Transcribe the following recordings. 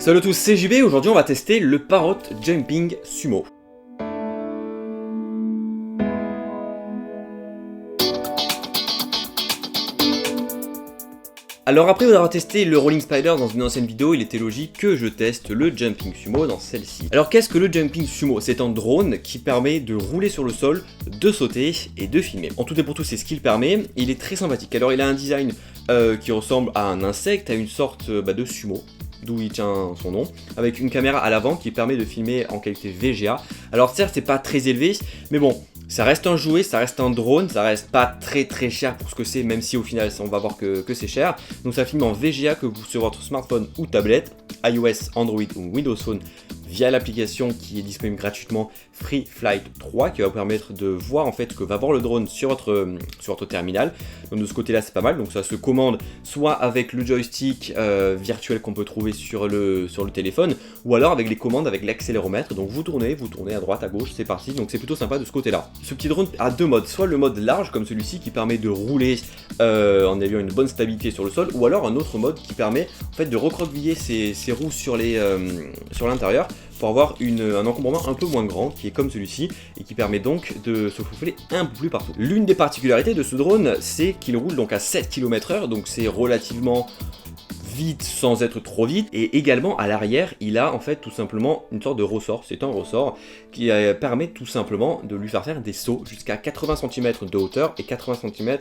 Salut à tous, c'est JB, aujourd'hui on va tester le Parrot Jumping Sumo. Alors après avoir testé le Rolling Spider dans une ancienne vidéo, il était logique que je teste le Jumping Sumo dans celle-ci. Alors qu'est-ce que le Jumping Sumo? C'est un drone qui permet de rouler sur le sol, de sauter et de filmer. En tout et pour tout, c'est ce qu'il permet. Il est très sympathique. Alors il a un design qui ressemble à un insecte, à une sorte de sumo, d'où il tient son nom, avec une caméra à l'avant qui permet de filmer en qualité VGA. Alors certes, c'est pas très élevé, mais bon, ça reste un jouet, ça reste un drone, ça reste pas très cher pour ce que c'est, même si au final on va voir que c'est cher. Donc ça filme en VGA que vous sur votre smartphone ou tablette, iOS, Android ou Windows Phone, via l'application qui est disponible gratuitement Free Flight 3, qui va vous permettre de voir en fait ce que va voir le drone sur votre terminal. Donc de ce côté là c'est pas mal, donc ça se commande soit avec le joystick virtuel qu'on peut trouver sur le téléphone, ou alors avec les commandes avec l'accéléromètre. Donc vous tournez à droite, à gauche, c'est parti, donc c'est plutôt sympa de ce côté là. Ce petit drone a deux modes, soit le mode large comme celui-ci qui permet de rouler en ayant une bonne stabilité sur le sol, ou alors un autre mode qui permet en fait de recroqueviller ses roues sur l'intérieur pour avoir un encombrement un peu moins grand, qui est comme celui-ci, et qui permet donc de se faufiler un peu plus partout. L'une des particularités de ce drone, c'est qu'il roule donc à 7 km/h, donc c'est relativement vite sans être trop vite, et également à l'arrière il a en fait tout simplement une sorte de ressort, c'est un ressort qui permet tout simplement de lui faire des sauts jusqu'à 80 cm de hauteur et 80 cm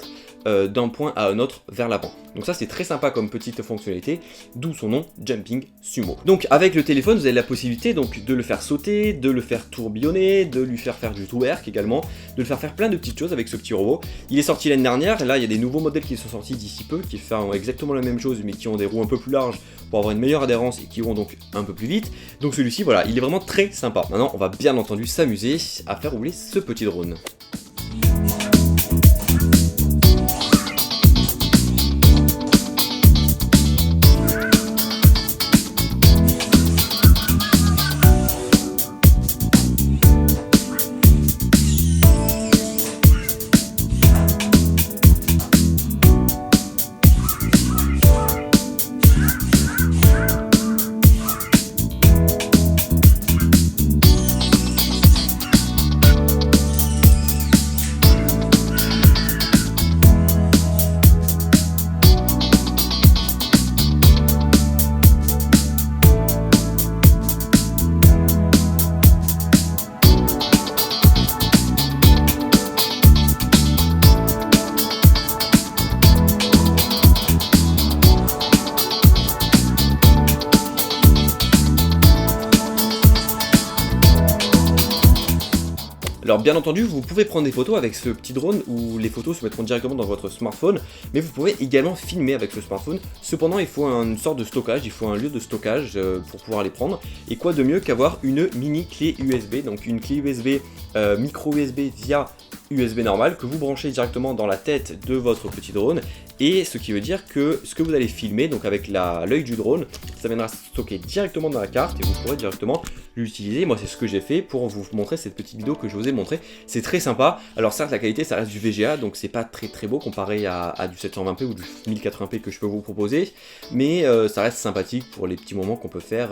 d'un point à un autre vers l'avant. Donc ça c'est très sympa comme petite fonctionnalité, d'où son nom Jumping Sumo. Donc avec le téléphone vous avez la possibilité donc de le faire sauter, de le faire tourbillonner, de lui faire du twerk également, de le faire plein de petites choses avec ce petit robot. Il est sorti l'année dernière, et là il y a des nouveaux modèles qui sont sortis d'ici peu, qui font exactement la même chose mais qui ont des roues un peu plus larges pour avoir une meilleure adhérence et qui vont donc un peu plus vite. Donc celui-ci voilà, il est vraiment très sympa. Maintenant on va bien entendu s'amuser à faire rouler ce petit drone. Alors bien entendu, vous pouvez prendre des photos avec ce petit drone où les photos se mettront directement dans votre smartphone, mais vous pouvez également filmer avec ce smartphone. Cependant, il faut une sorte de stockage, il faut un lieu de stockage pour pouvoir les prendre. Et quoi de mieux qu'avoir une mini clé USB, donc une clé USB micro USB via USB normal que vous branchez directement dans la tête de votre petit drone, et ce qui veut dire que ce que vous allez filmer, donc avec l'œil du drone, ça viendra stocker directement dans la carte et vous pourrez directement l'utiliser. Moi c'est ce que j'ai fait pour vous montrer cette petite vidéo que je vous ai montré. C'est très sympa. Alors certes la qualité ça reste du VGA, donc c'est pas très beau comparé à du 720p ou du 1080p que je peux vous proposer, mais ça reste sympathique pour les petits moments qu'on peut faire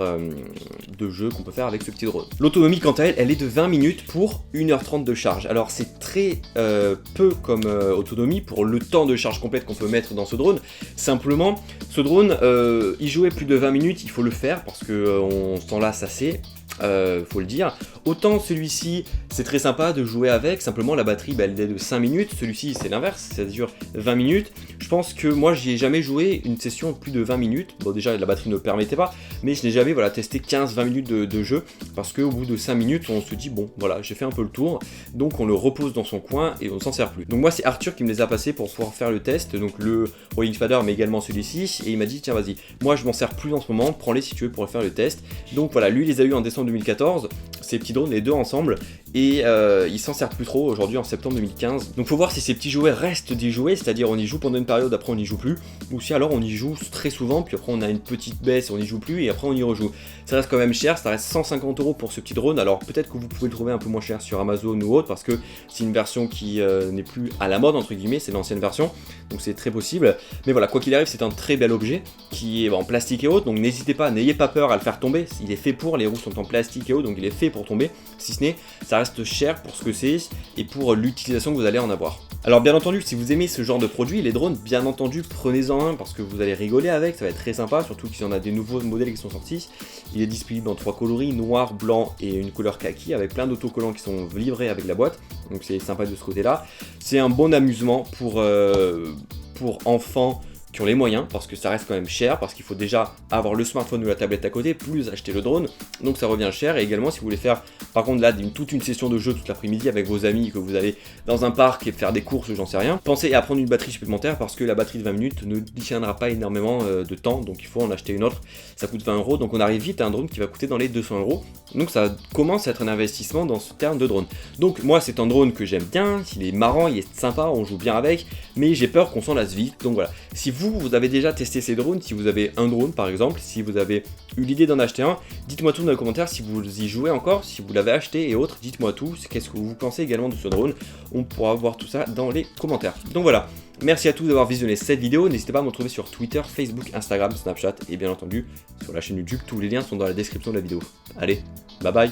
de jeu qu'on peut faire avec ce petit drone. L'autonomie quant à elle, elle est de 20 minutes pour 1h30 de charge. Alors c'est très peu comme autonomie pour le temps de charge complète qu'on peut mettre dans ce drone. Simplement ce drone y jouer plus de 20 minutes, il faut le faire parce que on s'en lasse assez, faut le dire. Autant celui-ci c'est très sympa de jouer avec, simplement la batterie elle est de 5 minutes, celui-ci c'est l'inverse, ça dure 20 minutes. Je pense que moi j'y ai jamais joué une session plus de 20 minutes, bon déjà la batterie ne le permettait pas, mais je n'ai jamais testé 15-20 minutes de jeu, parce qu'au bout de 5 minutes on se dit bon voilà j'ai fait un peu le tour, donc on le repose dans son coin et on s'en sert plus. Donc moi c'est Arthur qui me les a passés pour pouvoir faire le test, donc le Rolling Spider mais également celui-ci, et il m'a dit tiens vas-y, moi je m'en sers plus en ce moment, prends-les si tu veux pour faire le test. Donc voilà, lui il les a eu en décembre 2014, ces petits drones, les deux ensemble, et ils s'en servent plus trop aujourd'hui en septembre 2015. Donc faut voir si ces petits jouets restent des jouets, c'est-à-dire on y joue pendant une période, après on n'y joue plus, ou si alors on y joue très souvent, puis après on a une petite baisse, on n'y joue plus, et après on y rejoue. Ça reste quand même cher, ça reste 150 € pour ce petit drone, alors peut-être que vous pouvez le trouver un peu moins cher sur Amazon ou autre, parce que c'est une version qui n'est plus à la mode, entre guillemets, c'est l'ancienne version, donc c'est très possible. Mais voilà, quoi qu'il arrive, c'est un très bel objet, qui est en plastique et autres, donc n'hésitez pas, n'ayez pas peur à le faire tomber, il est fait pour, les roues sont en plastique et autres, donc il est fait pour tomber, si ce n'est, ça reste cher pour ce que c'est, et pour l'utilisation que vous allez en avoir. Alors bien entendu, si vous aimez ce genre de produit, les drones, bien entendu, prenez-en un, parce que vous allez rigoler avec, ça va être très sympa, surtout qu'il y en a des nouveaux modèles qui sont sortis. Il est disponible en 3 coloris, noir, blanc et une couleur kaki, avec plein d'autocollants qui sont livrés avec la boîte, donc c'est sympa de ce côté-là. C'est un bon amusement pour enfants qui ont les moyens, parce que ça reste quand même cher, parce qu'il faut déjà avoir le smartphone ou la tablette à côté, plus acheter le drone, donc ça revient cher. Et également si vous voulez faire par contre là toute une session de jeu toute l'après-midi avec vos amis, que vous allez dans un parc et faire des courses, j'en sais rien, pensez à prendre une batterie supplémentaire, parce que la batterie de 20 minutes ne tiendra pas énormément de temps, donc il faut en acheter une autre, ça coûte 20 €, donc on arrive vite à un drone qui va coûter dans les 200 €, donc ça commence à être un investissement dans ce terme de drone. Donc moi c'est un drone que j'aime bien, il est marrant, il est sympa, on joue bien avec, mais j'ai peur qu'on s'en lasse vite, donc voilà. Si vous avez déjà testé ces drones, si vous avez un drone par exemple, si vous avez eu l'idée d'en acheter un, dites-moi tout dans les commentaires si vous y jouez encore, si vous l'avez acheté et autres, dites-moi tout, qu'est-ce que vous pensez également de ce drone, on pourra voir tout ça dans les commentaires. Donc voilà, merci à tous d'avoir visionné cette vidéo, n'hésitez pas à me retrouver sur Twitter, Facebook, Instagram, Snapchat et bien entendu sur la chaîne YouTube, tous les liens sont dans la description de la vidéo. Allez, bye bye.